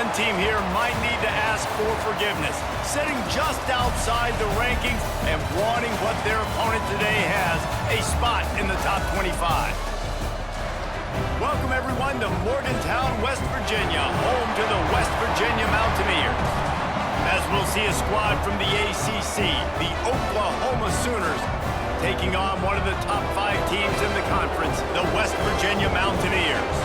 One team here might need to ask for forgiveness, sitting just outside the rankings and wanting what their opponent today has, a spot in the top 25. Welcome, everyone, to Morgantown, West Virginia, home to the West Virginia Mountaineers. As we'll see a squad from the ACC, the Oklahoma Sooners, taking on one of the top 5 teams in the conference, the West Virginia Mountaineers.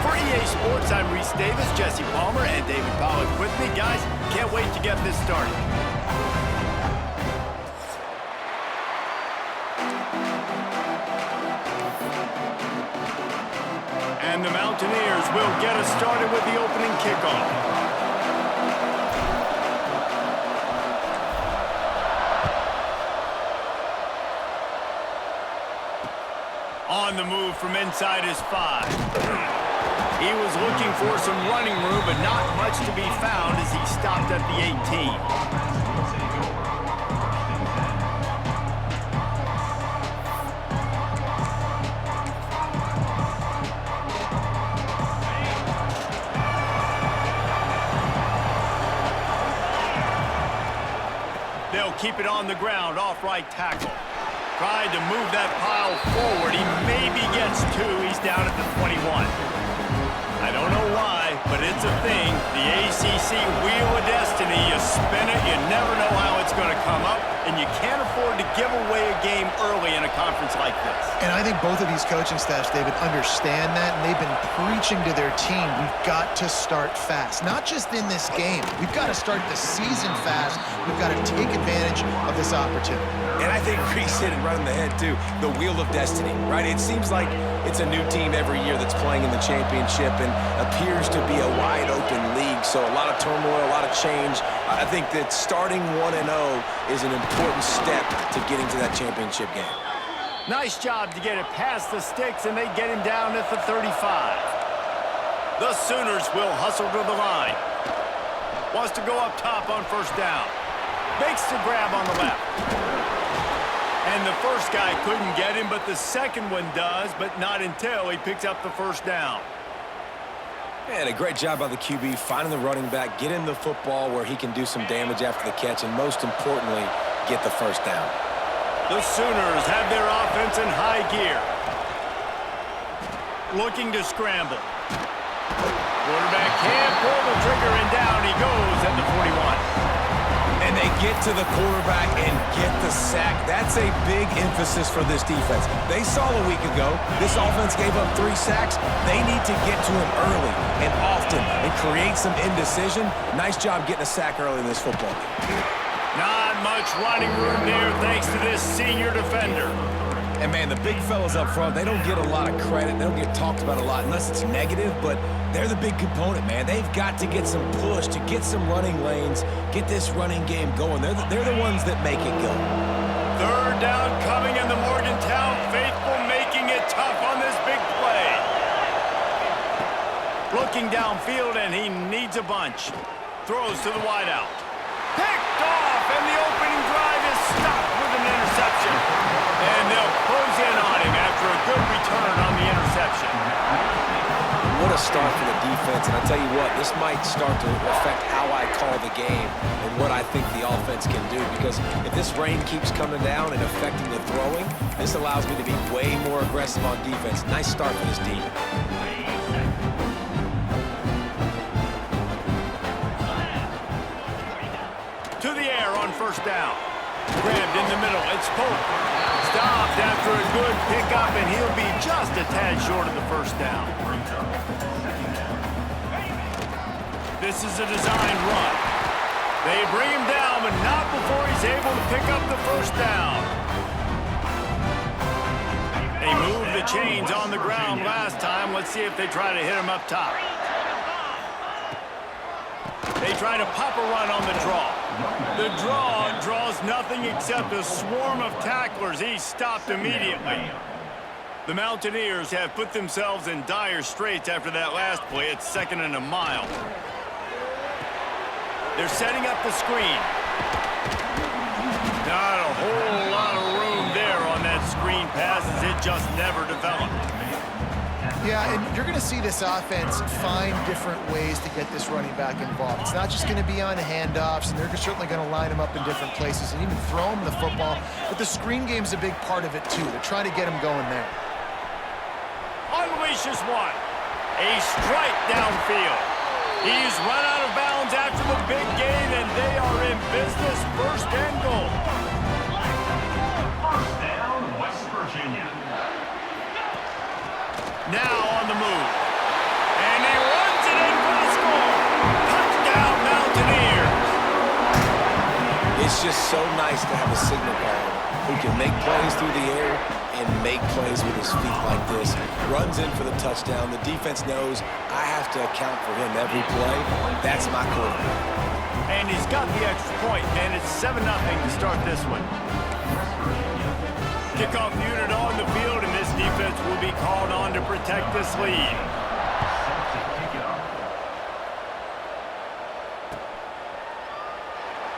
For EA Sports, I'm Reese Davis, Jesse Palmer, and David Pollack with me. Guys, can't wait to get this started. And the Mountaineers will get us started with the opening kickoff. On the move from inside his 5. He was looking for some running room, but not much to be found as he stopped at the 18. They'll keep it on the ground, off right tackle. Tried to move that pile forward. He maybe gets 2. He's down at the 21. I don't know why, but it's a thing. The ACC Wheel of Destiny. You spin it, you never know how it's going to come up, and you can't afford to give away a game early in a conference like this. And I think both of these coaching staffs, David, understand that, and they've been preaching to their team, we've got to start fast. Not just in this game. We've got to start the season fast. We've got to take advantage of this opportunity. And I think Reese hit it right on the head, too. The Wheel of Destiny, right? It seems like it's a new team every year that's playing in the championship and appears to be a wide-open league. So a lot of turmoil, a lot of change. I think that starting 1-0 is an important step to getting to that championship game. Nice job to get it past the sticks, and they get him down at the 35. The Sooners will hustle to the line. Wants to go up top on first down. Makes the grab on the left. And the first guy couldn't get him, but the second one does, but not until he picks up the first down. And a great job by the QB finding the running back, getting the football where he can do some damage after the catch, and most importantly, get the first down. The Sooners have their offense in high gear. Looking to scramble. Quarterback can't pull the trigger, and down he goes at the 41. And they get to the quarterback and get the sack. That's a big emphasis for this defense. They saw a week ago, this offense gave up 3 sacks. They need to get to him early and often and create some indecision. Nice job getting a sack early in this football game. Not much running room there thanks to this senior defender. And, man, the big fellas up front, they don't get a lot of credit. They don't get talked about a lot unless it's negative, but they're the big component, man. They've got to get some push, to get some running lanes, get this running game going. They're the ones that make it go. Third down coming, in the Morgantown faithful making it tough on this big play. Looking downfield, and he needs a bunch. Throws to the wideout. Picked off, and the opening drive is stopped with an interception. And they'll close in on him after a good return on the interception. What a start for the defense, and I tell you what, this might start to affect how I call the game and what I think the offense can do, because if this rain keeps coming down and affecting the throwing, this allows me to be way more aggressive on defense. Nice start for this team. To the air on first down. Grabbed in the middle. It's Polk. Stopped after a good pickup, and he'll be just a tad short of the first down. This is a designed run. They bring him down, but not before he's able to pick up the first down. They moved the chains on the ground last time. Let's see if they try to hit him up top. They try to pop a run on the draw. The draw draws nothing except a swarm of tacklers. He's stopped immediately. The Mountaineers have put themselves in dire straits after that last play. It's 2nd and a mile. They're setting up the screen. Not a whole lot of room there on that screen pass, as it just never developed. Yeah, and you're going to see this offense find different ways to get this running back involved. It's not just going to be on handoffs, and they're certainly going to line him up in different places and even throw him the football. But the screen game's a big part of it, too. They're trying to get him going there. Unleashes one. A strike downfield. He's run out of bounds after the big gain, and they are in business. First and goal. First down, West Virginia. Now on the move. And he runs it in for the score. Touchdown, Mountaineers. It's just so nice to have a signal guy who can make plays through the air and make plays with his feet like this. Runs in for the touchdown. The defense knows I have to account for him every play. That's my quarterback. And he's got the extra point, and it's 7-0 to start this one. Kickoff unit on the field, and this defense will be called on to protect this lead.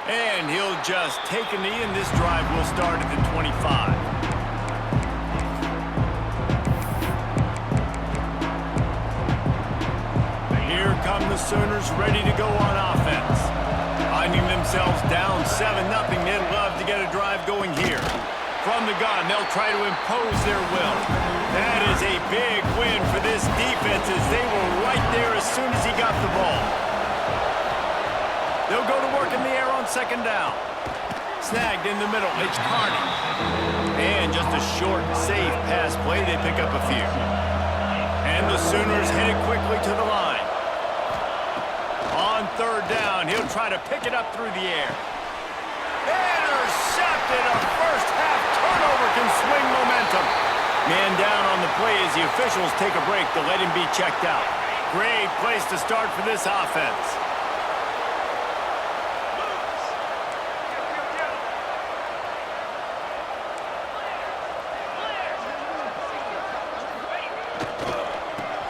And he'll just take a knee, and this drive will start at the 25. Here come the Sooners ready to go on offense. Finding themselves down 7-0, they'd love to get a drive going here. From the gun, they'll try to impose their will. That is a big win for this defense as they were right there as soon as he got the ball. They'll go to work in the air on second down. Snagged in the middle, it's Carney. And just a short, safe pass play, they pick up a few. And the Sooners headed quickly to the line. On third down, he'll try to pick it up through the air. Intercepted. A first half turnover can swing momentum. Man down on the play as the officials take a break to let him be checked out. Great place to start for this offense.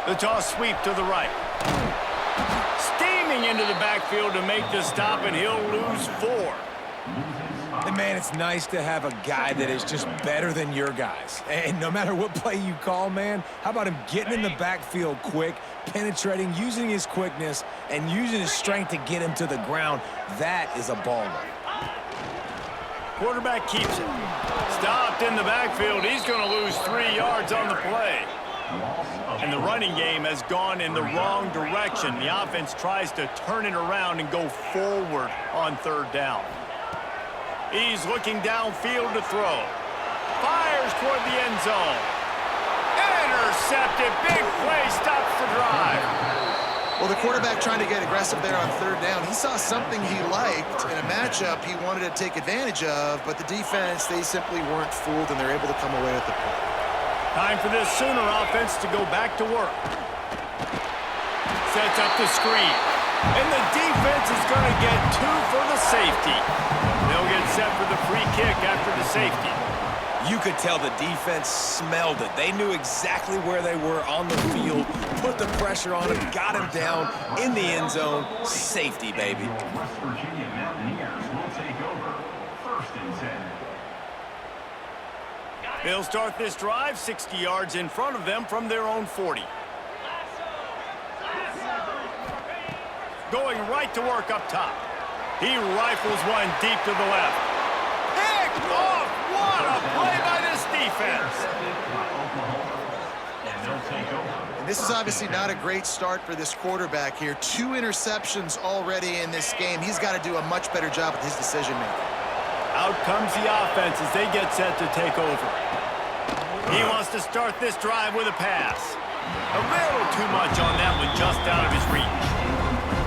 The toss sweep to the right. Steaming into the backfield to make the stop, and he'll lose 4. And, man, it's nice to have a guy that is just better than your guys. And no matter what play you call, man, how about him getting in the backfield quick, penetrating, using his quickness, and using his strength to get him to the ground? That is a baller. Quarterback keeps it. Stopped in the backfield. He's going to lose 3 yards on the play. And the running game has gone in the wrong direction. The offense tries to turn it around and go forward on third down. He's looking downfield to throw. Fires toward the end zone. Intercepted. Big play stops the drive. Well, the quarterback trying to get aggressive there on third down. He saw something he liked in a matchup he wanted to take advantage of, but the defense, they simply weren't fooled, and they're able to come away with the point. Time for this Sooner offense to go back to work. Sets up the screen. And the defense is going to get 2 for the safety. They'll get set for the free kick after the safety. You could tell the defense smelled it. They knew exactly where they were on the field, put the pressure on him, got him down in the end zone. Safety, baby. West Virginia Mountaineers will take over. First and 10. They'll start this drive 60 yards in front of them from their own 40. Going right to work up top. He rifles one deep to the left. Picked off! What a play by this defense! And this is obviously not a great start for this quarterback here. 2 interceptions already in this game. He's got to do a much better job with his decision-making. Out comes the offense as they get set to take over. He wants to start this drive with a pass. A little too much on that one, just out of his reach.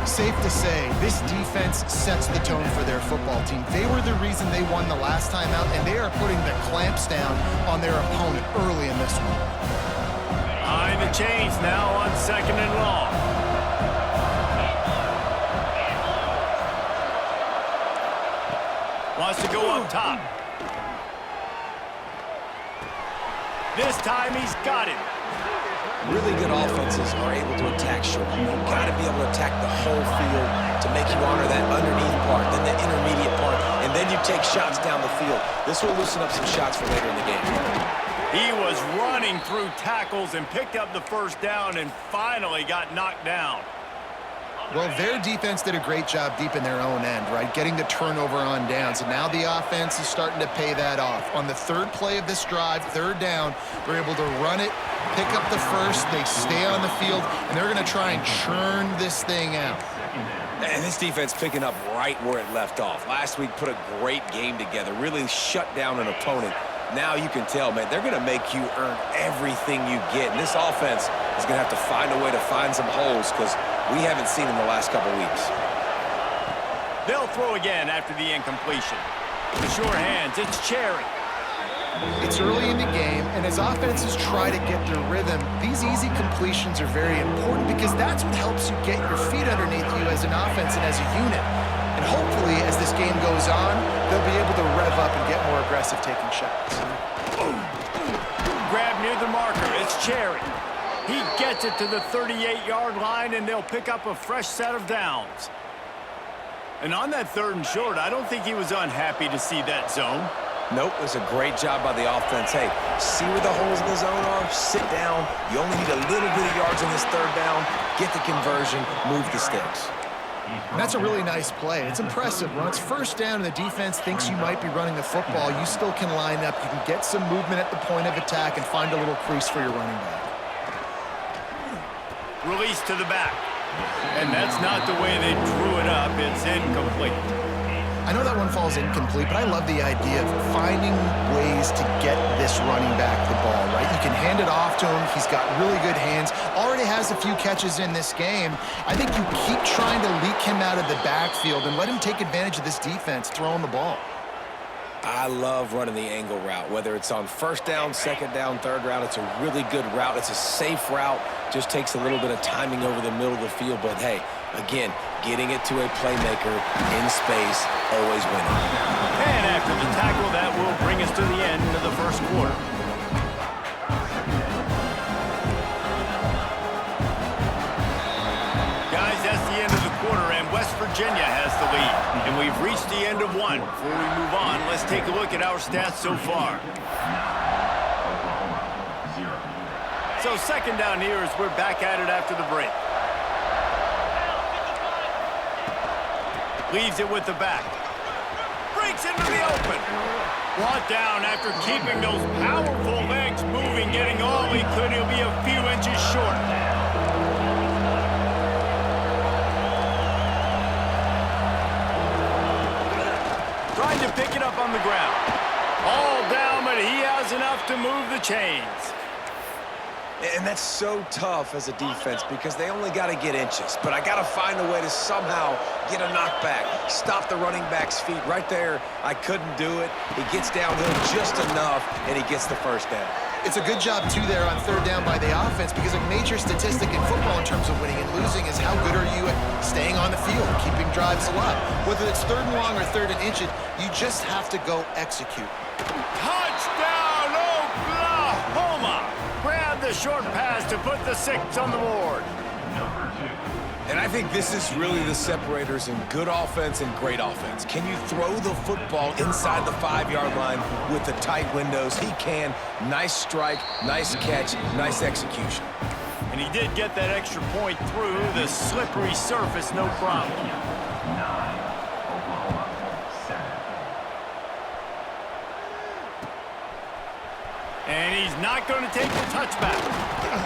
Safe to say, this defense sets the tone for their football team. They were the reason they won the last time out, and they are putting the clamps down on their opponent early in this one. Behind the chains now on second and long. Wants to go up top. This time he's got it. Really good offenses are able to attack short. You've got to be able to attack the whole field to make you honor that underneath part, then the intermediate part, and then you take shots down the field. This will loosen up some shots for later in the game. He was running through tackles and picked up the first down and finally got knocked down. Well, their defense did a great job deep in their own end, right? Getting the turnover on downs. And now the offense is starting to pay that off. On the third play of this drive, third down, they're able to run it, pick up the first, they stay on the field, and they're going to try and churn this thing out. And this defense picking up right where it left off. Last week put a great game together, really shut down an opponent. Now you can tell, man, they're going to make you earn everything you get. And this offense is going to have to find a way to find some holes because we haven't seen in the last couple weeks. They'll throw again after the incompletion. The sure hands, it's Cherry. It's early in the game, and as offenses try to get their rhythm, these easy completions are very important because that's what helps you get your feet underneath you as an offense and as a unit. And hopefully, as this game goes on, they'll be able to rev up and get more aggressive taking shots. Grab near the marker, it's Cherry. He gets it to the 38-yard line, and they'll pick up a fresh set of downs. And on that 3rd and short, I don't think he was unhappy to see that zone. Nope, it was a great job by the offense. Hey, see where the holes in the zone are? Sit down. You only need a little bit of yards on this 3rd down. Get the conversion, move the sticks. And that's a really nice play. It's impressive. When it's first down and the defense thinks you might be running the football, you still can line up. You can get some movement at the point of attack and find a little crease for your running back. Release to the back. And that's not the way they drew it up. It's incomplete. I know that one falls incomplete, but I love the idea of finding ways to get this running back the ball, right? You can hand it off to him. He's got really good hands. Already has a few catches in this game. I think you keep trying to leak him out of the backfield and let him take advantage of this defense throwing the ball. I love running the angle route, whether it's on 1st down, 2nd down, 3rd route. It's a really good route. It's a safe route. Just takes a little bit of timing over the middle of the field. But, hey, again, getting it to a playmaker in space, always winning. And after the tackle, that will bring us to the end of the 1st quarter. Guys, that's the end of the quarter, and West Virginia has the lead. And we've reached the end of one. Before we move on, let's take a look at our stats so far. So 2nd down here as we're back at it after the break. Leaves it with the back. Breaks into the open. Brought down after keeping those powerful legs moving, getting all he could. He'll be a few inches short. Trying to pick it up on the ground. All down, but he has enough to move the chains. And that's so tough as a defense because they only got to get inches. But I got to find a way to somehow get a knockback, stop the running back's feet. Right there, I couldn't do it. He gets downhill just enough, and he gets the 1st down. It's a good job, too, there on 3rd down by the offense because a major statistic in football in terms of winning and losing is how good are you at staying on the field, keeping drives alive. Whether it's 3rd and long or 3rd and inches, you just have to go execute. Touchdown, Oklahoma! Grab the short pass to put the 6 on the board. And I think this is really the separators in good offense and great offense. Can you throw the football inside the 5-yard line with the tight windows? He can. Nice strike, nice catch, nice execution. And he did get that extra point through the slippery surface, no problem. 9, Oklahoma 7. And he's not going to take the touchback.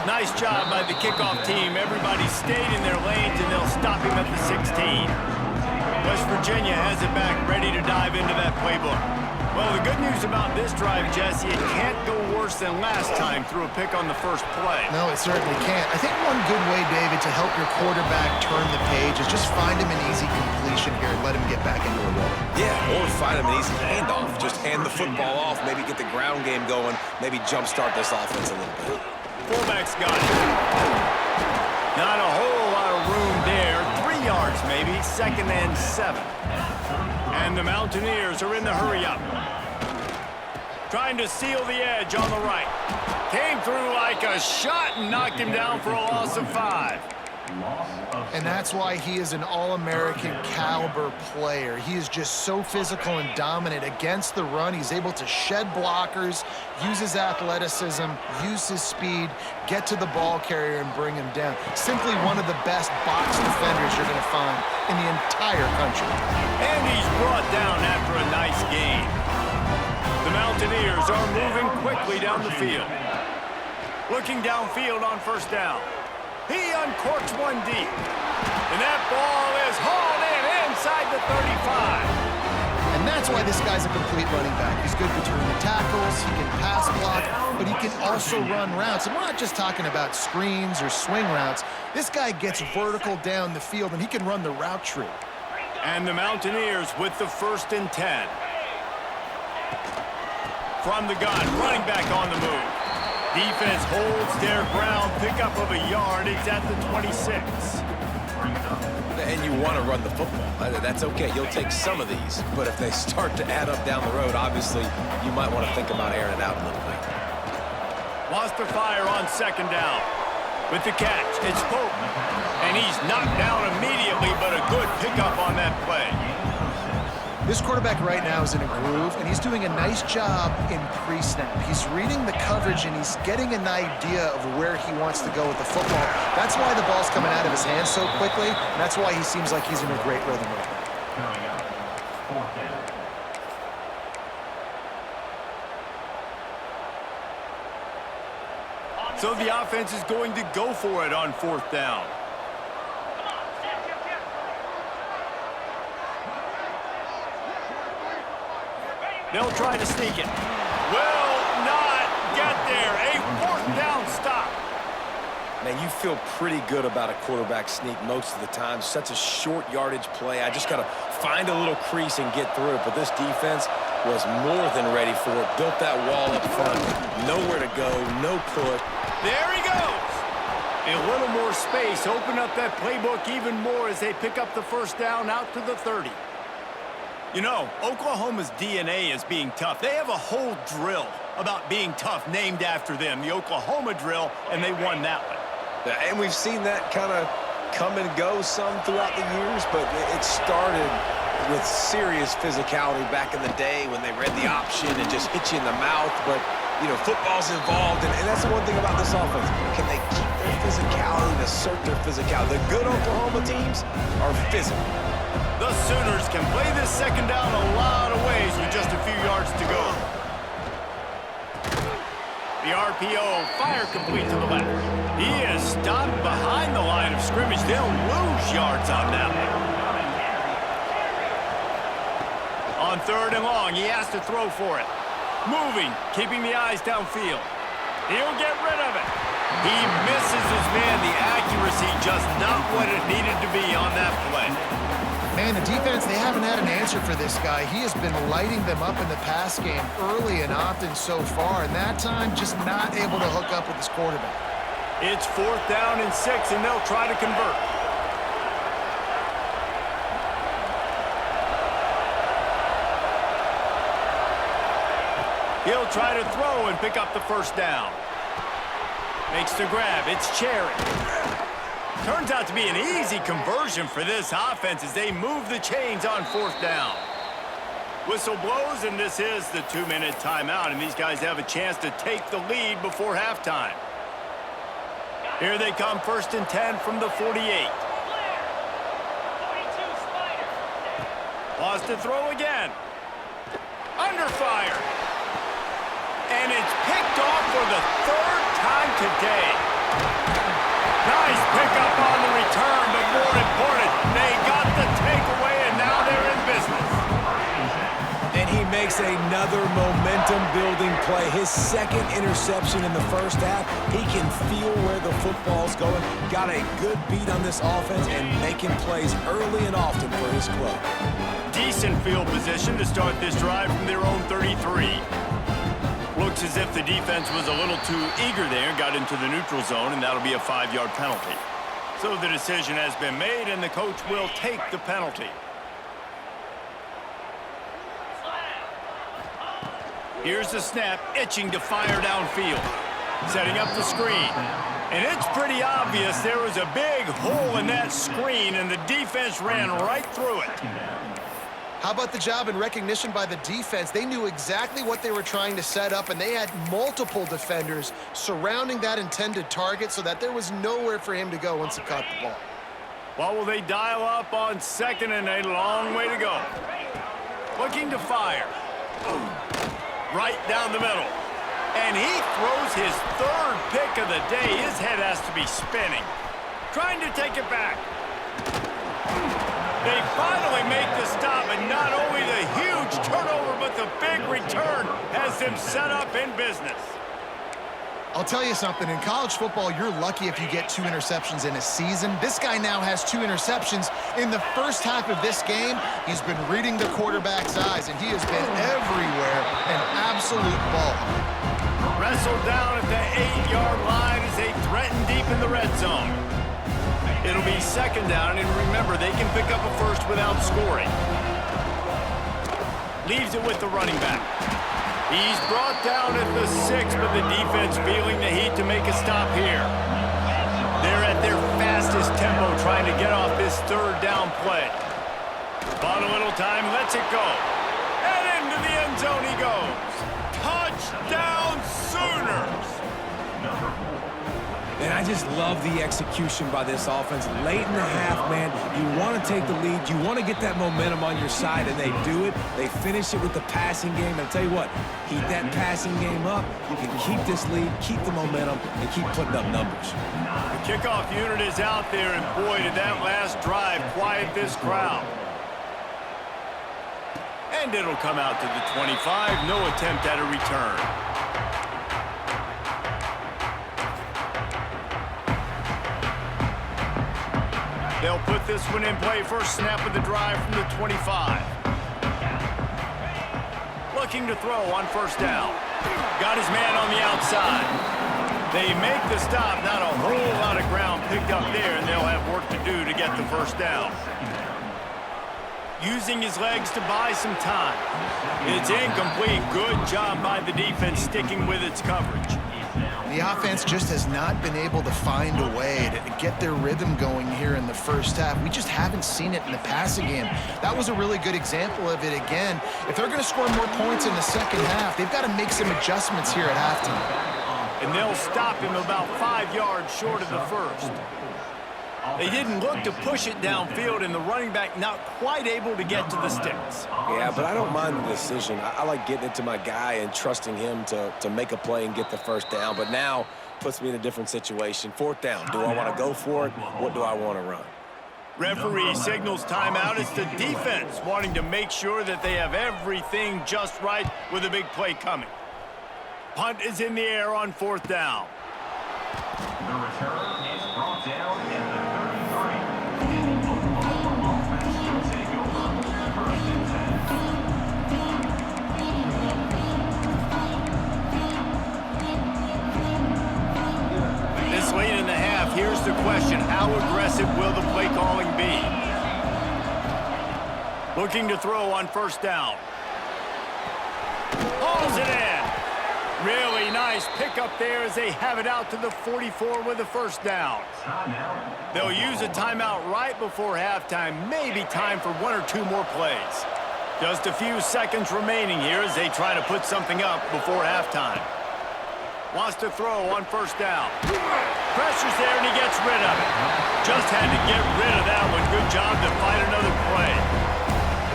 Nice job by the kickoff team. Everybody stayed in their lanes, and they'll stop him at the 16. West Virginia has it back, ready to dive into that playbook. Well, the good news about this drive, Jesse, it can't go worse than last time through a pick on the first play. No, it certainly can't. I think one good way, David, to help your quarterback turn the page is just find him an easy completion here and let him get back into a role. Yeah, or find him an easy handoff. Just hand the football off, maybe get the ground game going, maybe jumpstart this offense a little bit. Fullback's got it. Not a whole lot of room there. 3 yards maybe, 2nd and 7. And the Mountaineers are in the hurry-up. Trying to seal the edge on the right. Came through like a shot and knocked him down for a loss of 5. Loss of And that's why he is an All-American caliber player. He is just so physical and dominant against the run. He's able to shed blockers, use his athleticism, use his speed, get to the ball carrier and bring him down. Simply one of the best box defenders you're going to find in the entire country. And he's brought down after a nice gain. The Mountaineers are moving quickly down the field. Looking downfield on first down. He uncorks one deep. And that ball is hauled in inside the 35. And that's why this guy's a complete running back. He's good between the tackles, he can pass block, but he can also run routes. And we're not just talking about screens or swing routes. This guy gets vertical down the field, and he can run the route tree. And the Mountaineers with the 1st and 10. From the gun, running back on the move. Defense holds their ground, pickup of a yard. It's at the 26. And you want to run the football. That's okay. You'll take some of these. But if they start to add up down the road, obviously, you might want to think about airing it out a little bit. Lost the fire on 2nd down. With the catch, it's Pope. And he's knocked down immediately, but a good pickup on that play. This quarterback right now is in a groove, and he's doing a nice job in pre-snap. He's reading the coverage, and he's getting an idea of where he wants to go with the football. That's why the ball's coming out of his hands so quickly, and that's why he seems like he's in a great rhythm right now. Coming up, 4th down. So the offense is going to go for it on 4th down. They'll try to sneak it. Will not get there. A 4th down stop. Man, you feel pretty good about a quarterback sneak most of the time. Such a short yardage play. I just got to find a little crease and get through it. But this defense was more than ready for it. Built that wall up front. Nowhere to go. No put. There he goes. A little more space. Open up that playbook even more as they pick up the 1st down out to the 30. You know, Oklahoma's DNA is being tough. They have a whole drill about being tough named after them, the Oklahoma drill, and they won that one. And we've seen that kind of come and go some throughout the years, but it started with serious physicality back in the day when they read the option and just hit you in the mouth. But, you know, football's involved, and that's the one thing about this offense. Can they keep their physicality and assert their physicality? The good Oklahoma teams are physical. The Sooners can play this 2nd down a lot of ways with just a few yards to go. The RPO, fire complete to the left. He is stopped behind the line of scrimmage. They'll lose yards on that one. On 3rd and long, he has to throw for it. Moving, keeping the eyes downfield. He'll get rid of it. He misses his man. The accuracy just not what it needed to be on that play. Man, the defense, they haven't had an answer for this guy. He has been lighting them up in the pass game early and often so far, and that time just not able to hook up with his quarterback. It's 4th down and 6, and they'll try to convert. He'll try to throw and pick up the 1st down. Makes the grab. It's Cherry. Turns out to be an easy conversion for this offense as they move the chains on 4th down. Whistle blows, and this is the 2-minute timeout, and these guys have a chance to take the lead before halftime. Here they come, 1st and 10 from the 48. Lost to throw again. Under fire. And it's picked off for the 3rd time today. Nice pickup on the return, but more important, they got the takeaway, and now they're in business. And he makes another momentum-building play. His 2nd interception in the 1st half. He can feel where the football's going. Got a good beat on this offense and making plays early and often for his club. Decent field position to start this drive from their own 33. Looks as if the defense was a little too eager there, got into the neutral zone, and that'll be a 5-yard penalty. So the decision has been made, and the coach will take the penalty. Here's the snap, itching to fire downfield. Setting up the screen. And it's pretty obvious there was a big hole in that screen, and the defense ran right through it. How about the job and recognition by the defense? They knew exactly what they were trying to set up, and they had multiple defenders surrounding that intended target so that there was nowhere for him to go once he caught the ball. What will they dial up on second and a long way to go? Looking to fire. Right down the middle. And he throws his third pick of the day. His head has to be spinning. Trying to take it back. They finally make the stop, and not only the huge turnover, but the big return has them set up in business. I'll tell you something, in college football, you're lucky if you get 2 interceptions in a season. This guy now has 2 interceptions. In the first half of this game, he's been reading the quarterback's eyes, and he has been everywhere, an absolute ball. Wrestled down at the 8-yard line as they threaten deep in the red zone. It'll be second down, and remember, they can pick up a first without scoring. Leaves it with the running back. He's brought down at the 6, but the defense feeling the heat to make a stop here. They're at their fastest tempo trying to get off this third down play. Bought a little time, lets it go. And into the end zone he goes. Touchdown Sooners! And I just love the execution by this offense. Late in the half, man, you want to take the lead. You want to get that momentum on your side, and they do it. They finish it with the passing game. And I'll tell you what, keep that passing game up. You can keep this lead, keep the momentum, and keep putting up numbers. The kickoff unit is out there, and boy, did that last drive quiet this crowd. And it'll come out to the 25. No attempt at a return. They'll put this one in play. First snap of the drive from the 25. Looking to throw on first down. Got his man on the outside. They make the stop. Not a whole lot of ground picked up there, and they'll have work to do to get the first down. Using his legs to buy some time. It's incomplete. Good job by the defense sticking with its coverage. The offense just has not been able to find a way to get their rhythm going here in the first half. We just haven't seen it in the passing game. That was a really good example of it again. If they're going to score more points in the second half, they've got to make some adjustments here at halftime. And they'll stop him about 5 yards short of the first. They didn't look to push it downfield, and the running back not quite able to get to the sticks. Yeah, but I don't mind the decision. I like getting it to my guy and trusting him to make a play and get the first down. But now puts me in a different situation. Fourth down. Do I want to go for it? What do I want to run? Referee signals timeout. It's the defense wanting to make sure that they have everything just right with a big play coming. Punt is in the air on fourth down. The return is brought down at the 33. Oklahoma offense will take over. First and 10. This late in the half, here's the question. How aggressive will the play calling be? Looking to throw on first down. Hauls it in. Really nice pickup there as they have it out to the 44 with a first down. They'll use a timeout right before halftime. Maybe time for 1 or 2 more plays. Just a few seconds remaining here as they try to put something up before halftime. Wants to throw on first down. Pressure's there and he gets rid of it. Just had to get rid of that one. Good job to find another play.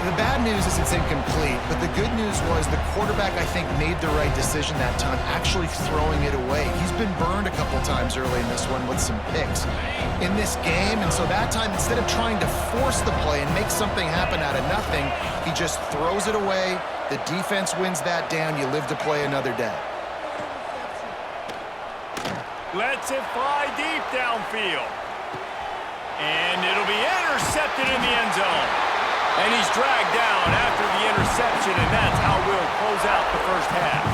The bad news is it's incomplete, but the good news was the quarterback, I think, made the right decision that time, actually throwing it away. He's been burned a couple times early in this one with some picks in this game, and so that time, instead of trying to force the play and make something happen out of nothing, he just throws it away. The defense wins that down. You live to play another day. Lets it fly deep downfield. And it'll be intercepted in the end zone. And he's dragged down after the interception, and that's how we'll close out the first half.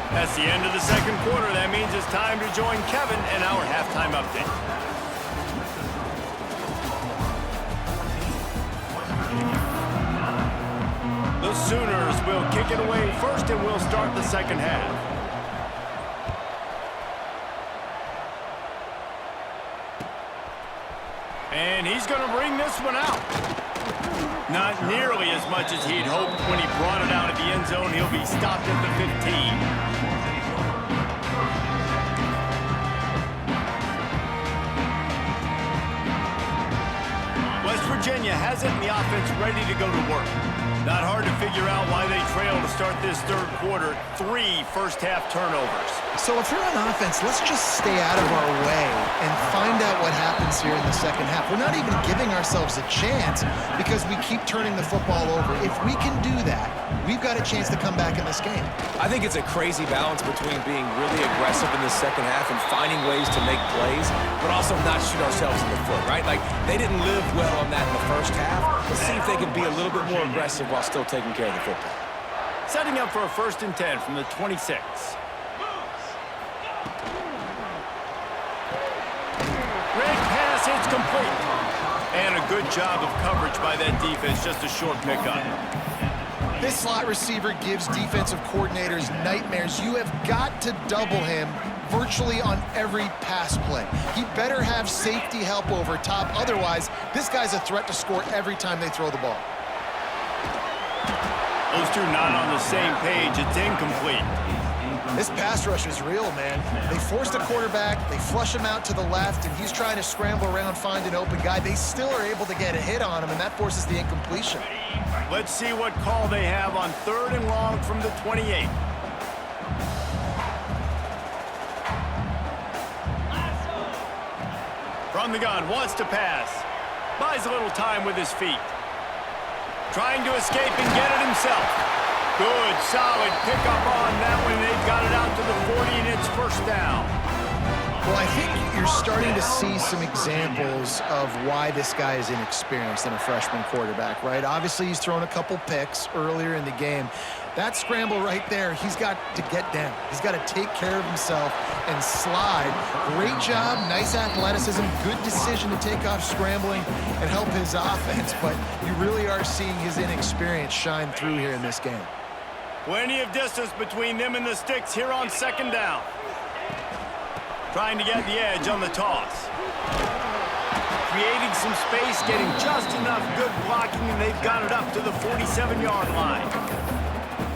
That's the end of the second quarter. That means it's time to join Kevin in our halftime update. The Sooners will kick it away first, and we'll start the second half. And he's going to bring this one out. Not nearly as much as he'd hoped when he brought it out of the end zone. He'll be stopped at the 15. West Virginia has it, and the offense ready to go to work. Not hard to figure out why they trail to start this third quarter. 3 first-half turnovers. So if you're on offense, let's just stay out of our way and find out what happens here in the second half. We're not even giving ourselves a chance because we keep turning the football over. If we can do that, we've got a chance to come back in this game. I think it's a crazy balance between being really aggressive in the second half and finding ways to make plays, but also not shoot ourselves in the foot, right? Like, they didn't live well on that in the first half. Let's see if they can be a little bit more aggressive while still taking care of the football. Setting up for a 1st and 10 from the 26. Great pass, it's complete. And a good job of coverage by that defense, just a short pickup. This slot receiver gives defensive coordinators nightmares. You have got to double him virtually on every pass play. He better have safety help over top. Otherwise, this guy's a threat to score every time they throw the ball. Those two not on the same page. It's incomplete. This pass rush is real, man. They force the quarterback, they flush him out to the left, and he's trying to scramble around, find an open guy. They still are able to get a hit on him, and that forces the incompletion. Let's see what call they have on 3rd and long from the 28. From the gun, wants to pass. Buys a little time with his feet. Trying to escape and get it himself. Good, solid pickup on that one. They've got it out to the 40, and it's 1st down. Well, I think you're starting to see some examples of why this guy is inexperienced in a freshman quarterback, right? Obviously, he's thrown a couple picks earlier in the game. That scramble right there, he's got to get down. He's got to take care of himself and slide. Great job, nice athleticism, good decision to take off scrambling and help his offense, but you really are seeing his inexperience shine through here in this game. Plenty of distance between them and the sticks here on 2nd down. Trying to get the edge on the toss. Creating some space, getting just enough good blocking, and they've got it up to the 47-yard line.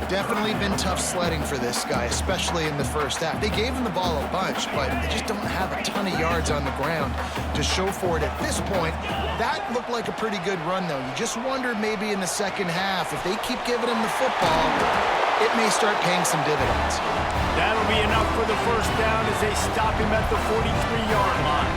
Definitely been tough sledding for this guy, especially in the first half. They gave him the ball a bunch, but they just don't have a ton of yards on the ground to show for it at this point. That looked like a pretty good run, though. You just wonder maybe in the second half, if they keep giving him the football, it may start paying some dividends. That'll be enough for the 1st down as they stop him at the 43-yard line.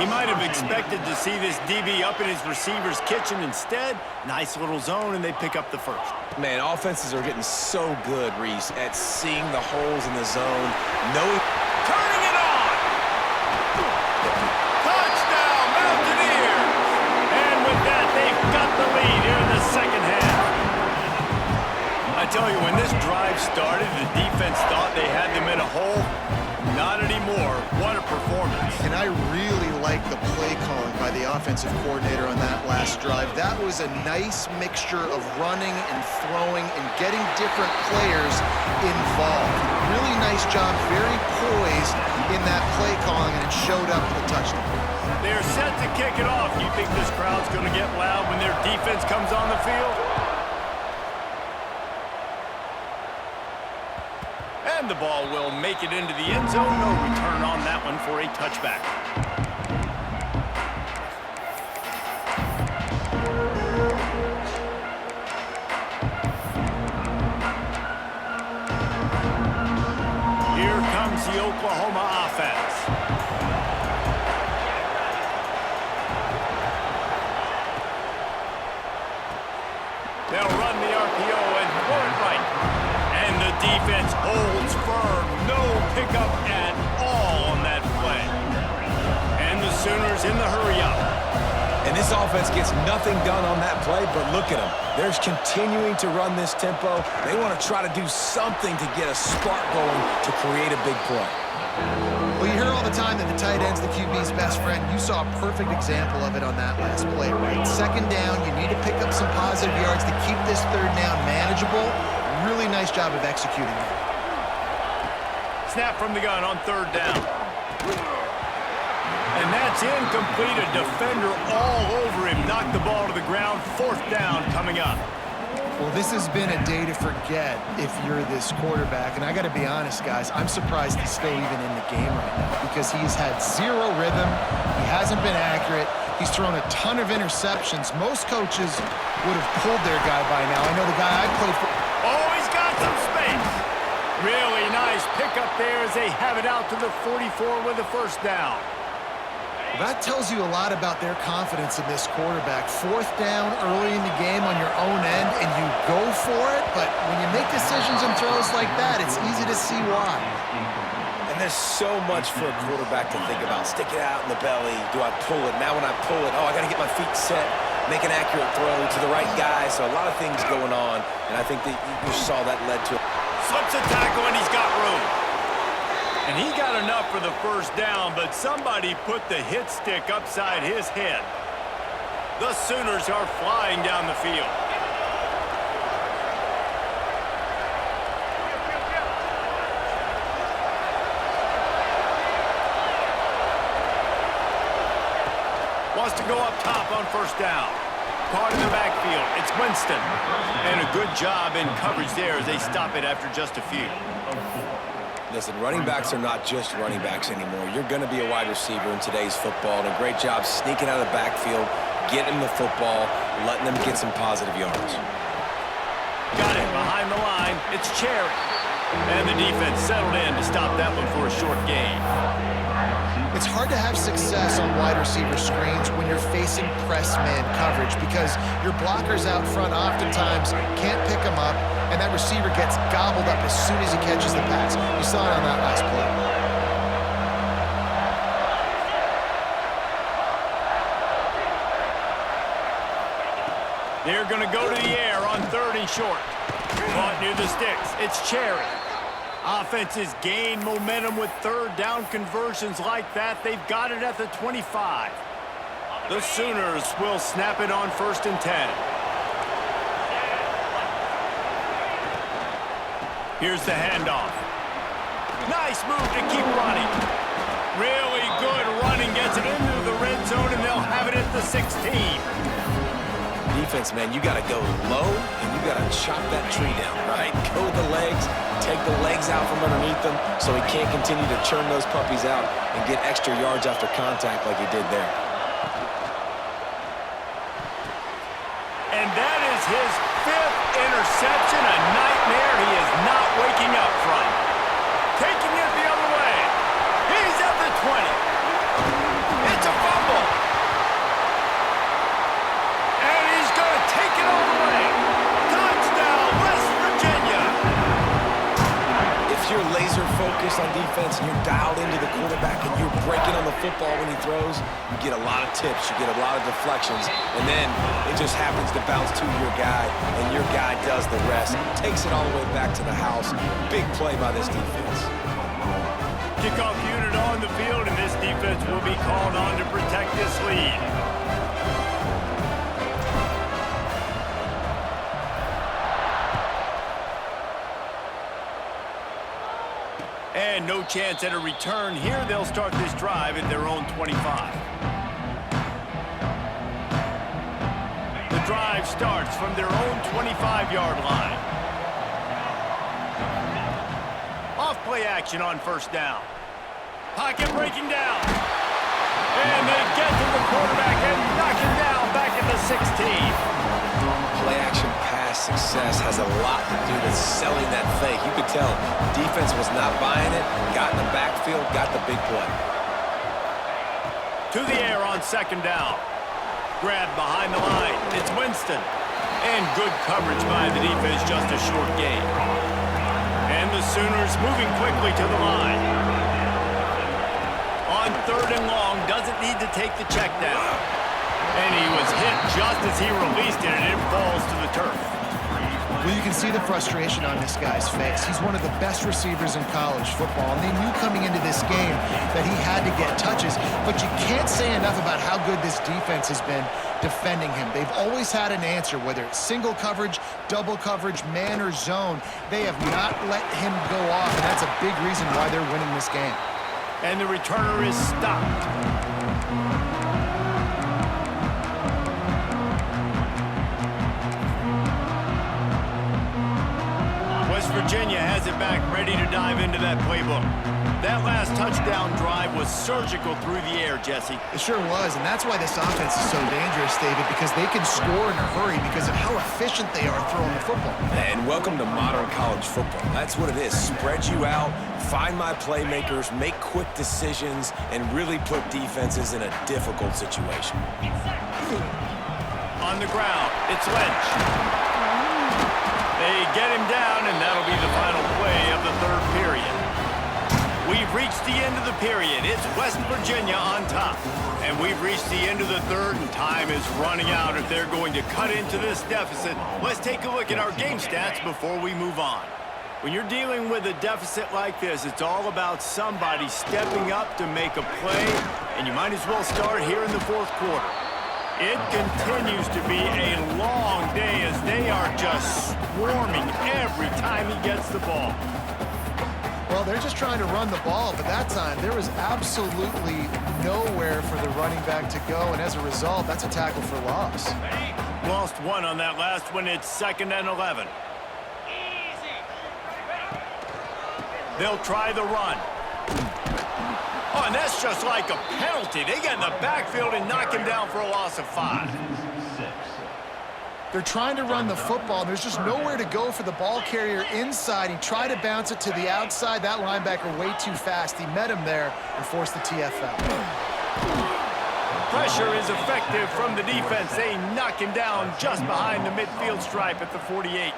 He might have expected to see this DB up in his receiver's kitchen. Instead, nice little zone, and they pick up the 1st. Man, offenses are getting so good, Reese, at seeing the holes in the zone, knowing... Turning it on! Touchdown, Mountaineers! And with that, they've got the lead here in the second half. I tell you, when this drive started, the defense thought they had them in a hole. Not anymore. What a performance. And I really like the play calling by the offensive coordinator on that last drive. That was a nice mixture of running and throwing and getting different players involved. Really nice job, very poised in that play calling, and it showed up with a touchdown. They're set to kick it off. You think this crowd's going to get loud when their defense comes on the field? And the ball will make it into the end zone. No return on that one for a touchback. Here comes the Oklahoma offense. They'll run the RPO and throw it right. And the defense holds firm. No pickup at all on that play. And the Sooners in the hurry-up. And this offense gets nothing done on that play, but look at them. They're continuing to run this tempo. They want to try to do something to get a spark going to create a big play. Well, you hear all the time that the tight end's the QB's best friend. You saw a perfect example of it on that last play, right? Second down, you need to pick up some positive yards to keep this third down manageable. Really nice job of executing that. Snap from the gun on third down. And that's incomplete. A defender all over him. Knocked the ball to the ground. Fourth down coming up. Well, this has been a day to forget if you're this quarterback. And I got to be honest, guys, I'm surprised he's still even in the game right now because he's had zero rhythm. He hasn't been accurate. He's thrown a ton of interceptions. Most coaches would have pulled their guy by now. I know the guy I played for. Oh, he's got some space. Really nice pickup there as they have it out to the 44 with the first down. That tells you a lot about their confidence in this quarterback. Fourth down early in the game on your own end, and you go for it, but when you make decisions and throws like that, it's easy to see why. And there's so much for a quarterback to think about. Stick it out in the belly. Do I pull it? Now when I pull it, oh, I got to get my feet set, make an accurate throw to the right guy. So a lot of things going on, and I think that you saw that led to it. Slips a tackle, and he's got room. And he got enough for the first down, but somebody put the hit stick upside his head. The Sooners are flying down the field. Wants to go up top on first down. Caught in the backfield. It's Winston. And a good job in coverage there as they stop it after just a few. Listen, running backs are not just running backs anymore. You're going to be a wide receiver in today's football, and a great job sneaking out of the backfield, getting them the football, letting them get some positive yards. Got it behind the line. It's Cherry. And the defense settled in to stop that one for a short gain. It's hard to have success on wide receiver screens when you're facing press man coverage because your blockers out front oftentimes can't pick them up, and that receiver gets gobbled up as soon as he catches the pass. You saw it on that last play. They're going to go to the air on third and short. Caught near the sticks. It's Cherry. Offenses gain momentum with third down conversions like that. They've got it at the 25. The Sooners will snap it on first and 10. Here's the handoff. Nice move to keep running. Really good running. Gets it into the red zone, and they'll have it at the 16. Defense, man, you got to go low, and you got to chop that tree down, right? Go with the legs, take the legs out from underneath them so he can't continue to churn those puppies out and get extra yards after contact like he did there. And that is his fifth interception, a nightmare he is not waking up from. Taking it the other way. He's at the 20. It's a fumble. And he's going to take it all the way. Touchdown, West Virginia. If you're laser focused on defense and you're dialed into the quarterback and you're breaking on the football when he throws, you get a lot of tips, you get a lot of deflections, and then it just happens to bounce to your guy, and your guy does the rest. Takes it all the way back to the house. Big play by this defense. Kickoff unit on the field, and this defense will be called on to protect this lead. And no chance at a return here. They'll start this drive at their own 25. The drive starts from their own 25-yard line. Off play action on first down. Pocket breaking down. And they get to the quarterback and knock him down back at the 16. Play action pass success has a lot to do with selling that fake. You could tell defense was not buying it, got in the backfield, got the big play. To the air on second down. Grab behind the line. It's Winston. And good coverage by the defense, just a short gain. And the Sooners moving quickly to the line. On third and long, doesn't need to take the check down. And he was hit just as he released it, and it falls to the turf. Well, you can see the frustration on this guy's face. He's one of the best receivers in college football, and they knew coming into this game that he had to get touches, but you can't say enough about how good this defense has been defending him. They've always had an answer, whether it's single coverage, double coverage, man or zone. They have not let him go off, and that's a big reason why they're winning this game. And the returner is stopped. West Virginia has it back, ready to dive into that playbook. That last touchdown drive was surgical through the air, Jesse. It sure was, and that's why this offense is so dangerous, David, because they can score in a hurry because of how efficient they are throwing the football. And welcome to modern college football. That's what it is. Spread you out, find my playmakers, make quick decisions, and really put defenses in a difficult situation. On the ground, it's Lynch. They get him down, and that'll be the final play of the third period. We've reached the end of the period. It's West Virginia on top. And we've reached the end of the third, and time is running out if they're going to cut into this deficit. Let's take a look at our game stats before we move on. When you're dealing with a deficit like this, it's all about somebody stepping up to make a play, and you might as well start here in the fourth quarter. It continues to be a long day as they are just swarming every time he gets the ball. Well, they're just trying to run the ball, but that time there was absolutely nowhere for the running back to go, and as a result, that's a tackle for loss. Lost one on that last one. It's 2nd and 11. They'll try the run. Oh, and that's just like a penalty. They get in the backfield and knock him down for a loss of 5. They're trying to run the football. There's just nowhere to go for the ball carrier inside. He tried to bounce it to the outside. That linebacker way too fast. He met him there and forced the TFL. Pressure is effective from the defense. They knock him down just behind the midfield stripe at the 48.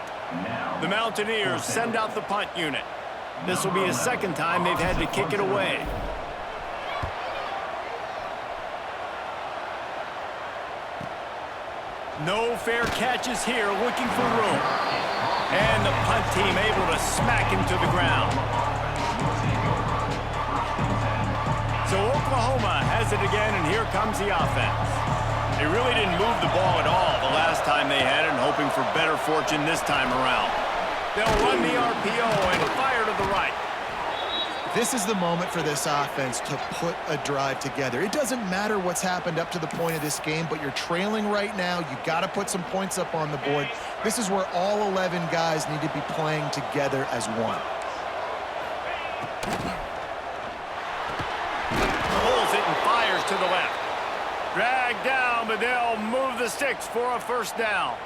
The Mountaineers send out the punt unit. This will be a second time they've had to kick it away. No fair catches here, looking for room. And the punt team able to smack him to the ground. So Oklahoma has it again, and here comes the offense. They really didn't move the ball at all the last time they had it, and hoping for better fortune this time around. They'll run the RPO and fire to the right. This is the moment for this offense to put a drive together. It doesn't matter what's happened up to the point of this game, but you're trailing right now. You got to put some points up on the board. This is where all 11 guys need to be playing together as one. Pulls it and fires to the left. Dragged down, but they'll move the sticks for a first down.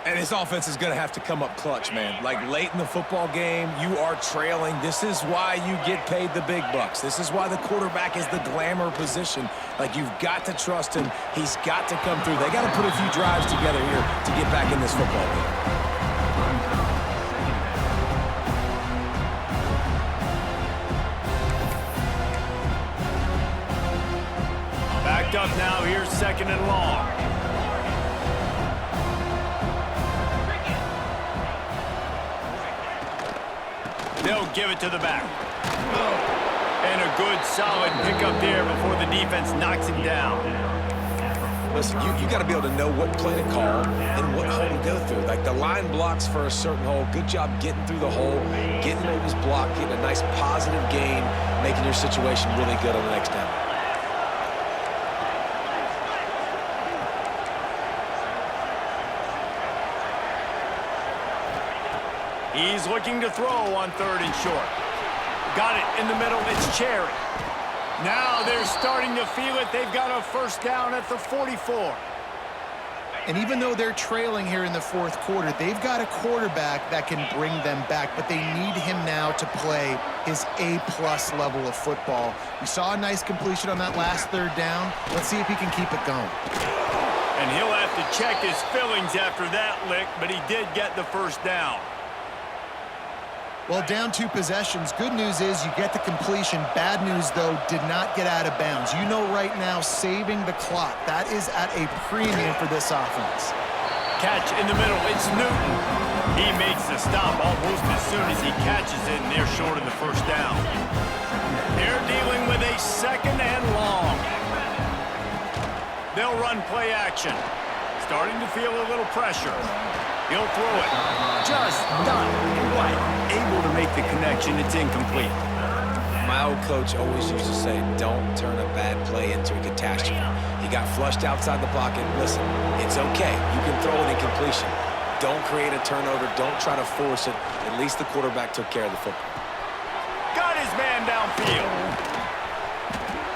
And this offense is going to have to come up clutch, man. Like late in the football game, you are trailing. This is why you get paid the big bucks. This is why the quarterback is the glamour position. Like, you've got to trust him. He's got to come through. They got to put a few drives together here to get back in this football game. Backed up now, here's 2nd and long. They'll give it to the back. And a good, solid pickup there before the defense knocks him down. Listen, you got to be able to know what play to call and what hole to go through. Like, the line blocks for a certain hole. Good job getting through the hole, getting over his block, getting a nice positive gain, making your situation really good on the next down. He's looking to throw on 3rd and short. Got it in the middle. It's Cherry. Now they're starting to feel it. They've got a first down at the 44. And even though they're trailing here in the fourth quarter, they've got a quarterback that can bring them back, but they need him now to play his A-plus level of football. We saw a nice completion on that last 3rd down. Let's see if he can keep it going. And he'll have to check his fillings after that lick, but he did get the first down. Well, down 2 possessions. Good news is you get the completion. Bad news, though, did not get out of bounds. You know right now, saving the clock. That is at a premium for this offense. Catch in the middle. It's Newton. He makes the stop almost as soon as he catches it, and they're short of the first down. They're dealing with a second and long. They'll run play action. Starting to feel a little pressure. He'll throw it. Just not quite able to make the connection. It's incomplete. My old coach always used to say, don't turn a bad play into a catastrophe. He got flushed outside the pocket. Listen, it's okay. You can throw an incompletion. Don't create a turnover. Don't try to force it. At least the quarterback took care of the football. Got his man downfield.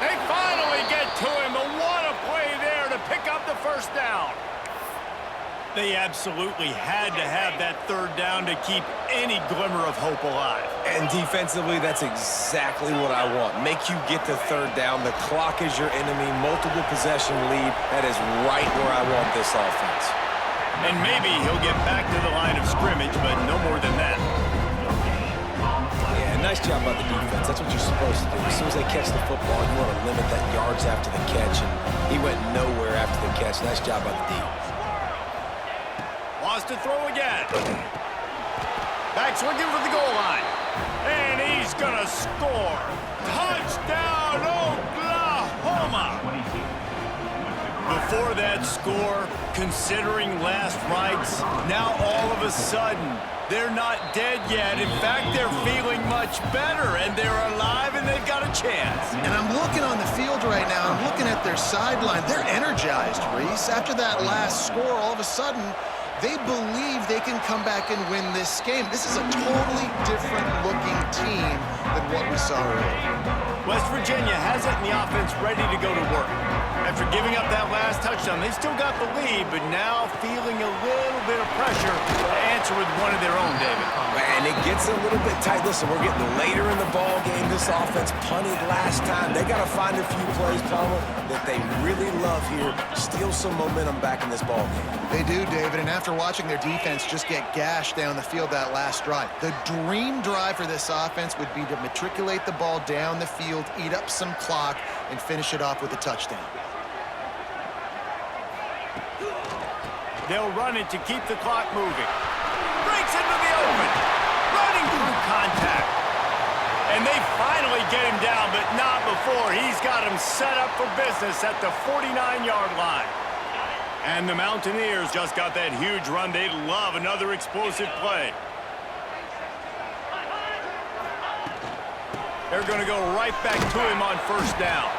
They finally get to him, but what a play there to pick up the first down. They absolutely had to have that third down to keep any glimmer of hope alive. And defensively, that's exactly what I want. Make you get the third down. The clock is your enemy. Multiple possession lead. That is right where I want this offense. And maybe he'll get back to the line of scrimmage, but no more than that. Yeah, nice job by the defense. That's what you're supposed to do. As soon as they catch the football, you want to limit that yards after the catch. And he went nowhere after the catch. Nice job by the D. Wants to throw again. Back's looking for the goal line. And he's going to score. Touchdown, Oklahoma! Before that score, considering last rites, now all of a sudden, they're not dead yet. In fact, they're feeling much better, and they're alive, and they've got a chance. And I'm looking on the field right now. I'm looking at their sideline. They're energized, Reese. After that last score, all of a sudden, they believe they can come back and win this game. This is a totally different-looking team than what we saw earlier. West Virginia has it in the offense ready to go to work. After giving up that last touchdown, they still got the lead, but now feeling a little bit of pressure to answer with one of their own, David. And it gets a little bit tight. Listen, we're getting later in the ball game. This offense punted last time. They got to find a few plays, Palmer, that they really love here. Steal some momentum back in this ball game. They do, David, and after watching their defense just get gashed down the field that last drive, the dream drive for this offense would be to matriculate the ball down the field, eat up some clock, and finish it off with a touchdown. They'll run it to keep the clock moving. Breaks into the open. Running through contact. And they finally get him down, but not before. He's got him set up for business at the 49-yard line. And the Mountaineers just got that huge run. They love another explosive play. They're going to go right back to him on first down.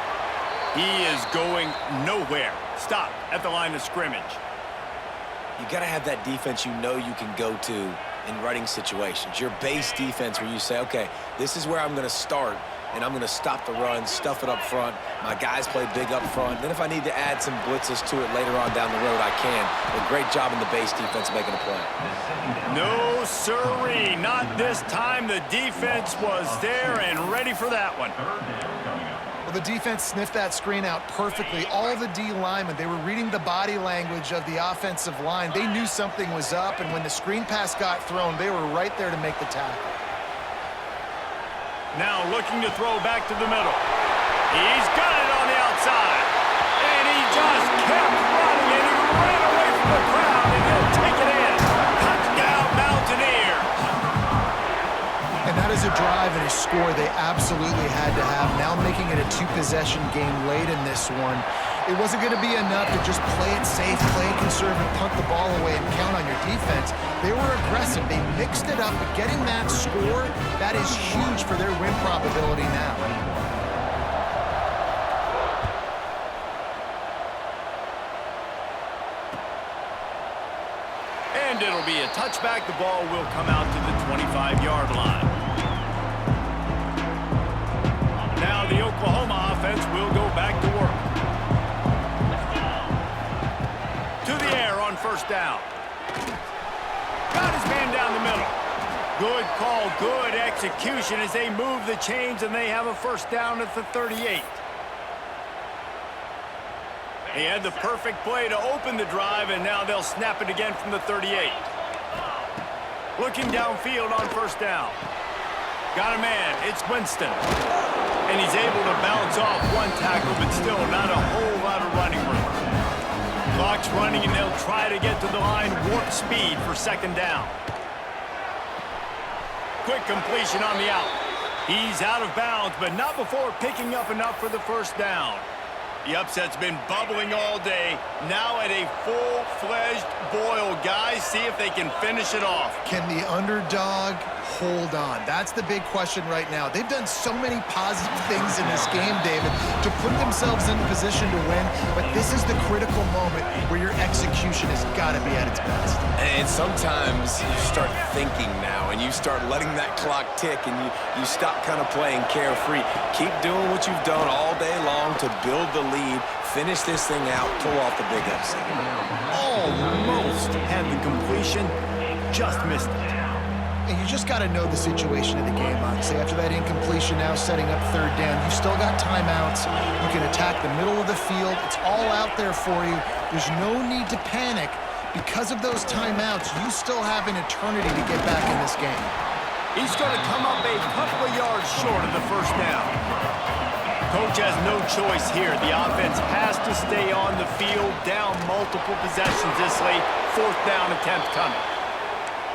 He is going nowhere. Stop at the line of scrimmage. You got to have that defense you know you can go to in running situations. Your base defense where you say, okay, this is where I'm going to start, and I'm going to stop the run, stuff it up front. My guys play big up front. Then if I need to add some blitzes to it later on down the road, I can. But great job in the base defense making a play. No, sirree. Not this time. The defense was there and ready for that one. Well, the defense sniffed that screen out perfectly. All the D linemen, they were reading the body language of the offensive line. They knew something was up, and when the screen pass got thrown, they were right there to make the tackle. Now looking to throw back to the middle. He's got it on the outside. And he just kept running, and he ran away from the crowd, and he'll take it in. Touchdown, Mountaineers. And that is a drive and a score they absolutely had to have. Now making it a two-possession game late in this one. It wasn't going to be enough to just play it safe, play it conservative, punt the ball away, and count on your defense. They were aggressive. They mixed it up. But getting that score, that is huge for their win probability now. And it'll be a touchback. The ball will come out to the 25-yard line. Now the Oklahoma offense will go back to work. To the air on first down. Got his man down the middle. Good call, good execution as they move the chains, and they have a first down at the 38. He had the perfect play to open the drive, and now they'll snap it again from the 38. Looking downfield on first down. Got a man, it's Winston. And he's able to bounce off one tackle, but still not a whole lot of running room. Clock's running, and they'll try to get to the line warp speed for second down. Quick completion on the out. He's out of bounds, but not before picking up enough for the first down. The upset's been bubbling all day. Now at a full-fledged boil. Guys, see if they can finish it off. Can the underdog hold on? That's the big question right now. They've done so many positive things in this game, David, to put themselves in position to win, but this is the critical moment where your execution has got to be at its best. And sometimes you start thinking now, and you start letting that clock tick, and you stop kind of playing carefree. Keep doing what you've done all day long to build the lead, finish this thing out, pull off the big upset. Almost had the completion, just missed it. And you just got to know the situation of the game, honestly. After that incompletion, now setting up third down, you've still got timeouts. You can attack the middle of the field. It's all out there for you. There's no need to panic. Because of those timeouts, you still have an eternity to get back in this game. He's going to come up a couple of yards short of the first down. Coach has no choice here. The offense has to stay on the field, down multiple possessions this late. Fourth down attempt coming.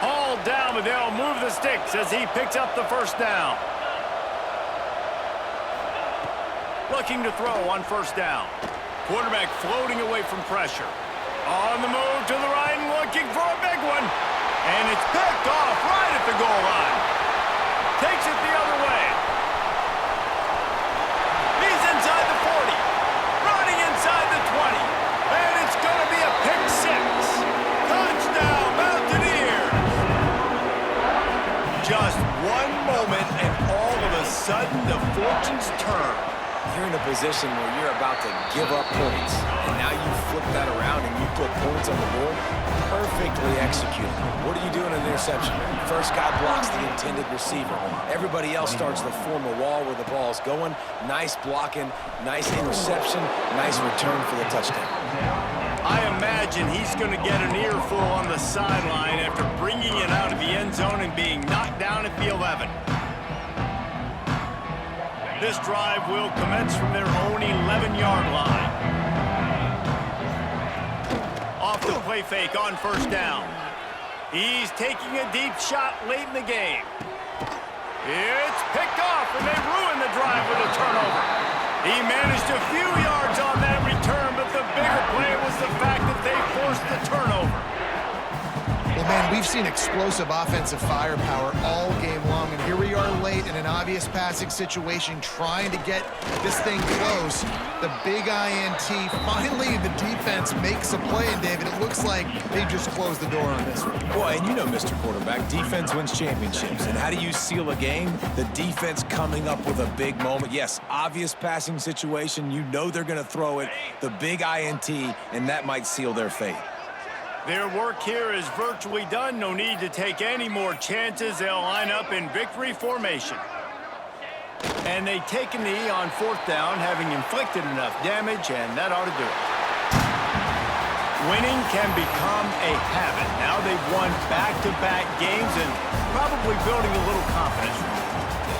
Hauled down, but they'll move the sticks as he picks up the first down. Looking to throw on first down. Quarterback floating away from pressure. On the move to the right and looking for a big one. And it's picked off right at the goal line. Takes it the other way. He's inside the 40. Running inside the 20. And it's going to be a pick six. Touchdown, Mountaineers. Just one moment and all of a sudden the fortunes turn. You're in a position where you're about to give up points, and now you flip that around and you put points on the board. Perfectly executed. What do you do in an interception? First guy blocks the intended receiver. Everybody else starts to form a wall where the ball's going. Nice blocking, nice interception, nice return for the touchdown. I imagine he's going to get an earful on the sideline after bringing it out of the end zone and being knocked down at the 11. This drive will commence from their own 11-yard line. Off the play fake on first down. He's taking a deep shot late in the game. It's picked off, and they ruin the drive with a turnover. He managed a few yards on that return, but the bigger play was the fact that they forced the turnover. Well, man, we've seen explosive offensive firepower all game long, and here we are late in an obvious passing situation trying to get this thing close. The big INT, finally the defense makes a play, and David, it looks like they just closed the door on this one. Boy, and you know, Mr. Quarterback, defense wins championships. And how do you seal a game? The defense coming up with a big moment. Yes, obvious passing situation. You know they're going to throw it. The big INT, and that might seal their fate. Their work here is virtually done. No need to take any more chances. They'll line up in victory formation. And they take a knee on fourth down, having inflicted enough damage, and that ought to do it. Winning can become a habit. Now they've won back-to-back games and probably building a little confidence.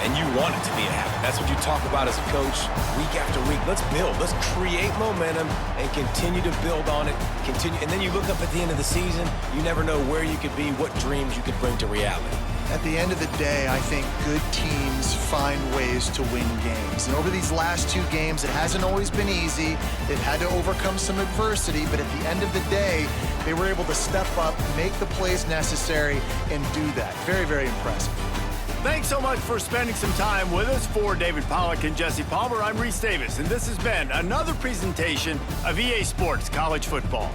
And you want it to be a habit. That's what you talk about as a coach week after week. Let's build. Let's create momentum and continue to build on it. Continue, and then you look up at the end of the season, you never know where you could be, what dreams you could bring to reality. At the end of the day, I think good teams find ways to win games. And over these last two games, it hasn't always been easy. They've had to overcome some adversity, but at the end of the day, they were able to step up, make the plays necessary, and do that. Very, very impressive. Thanks so much for spending some time with us. For David Pollack and Jesse Palmer, I'm Reese Davis, and this has been another presentation of EA Sports College Football.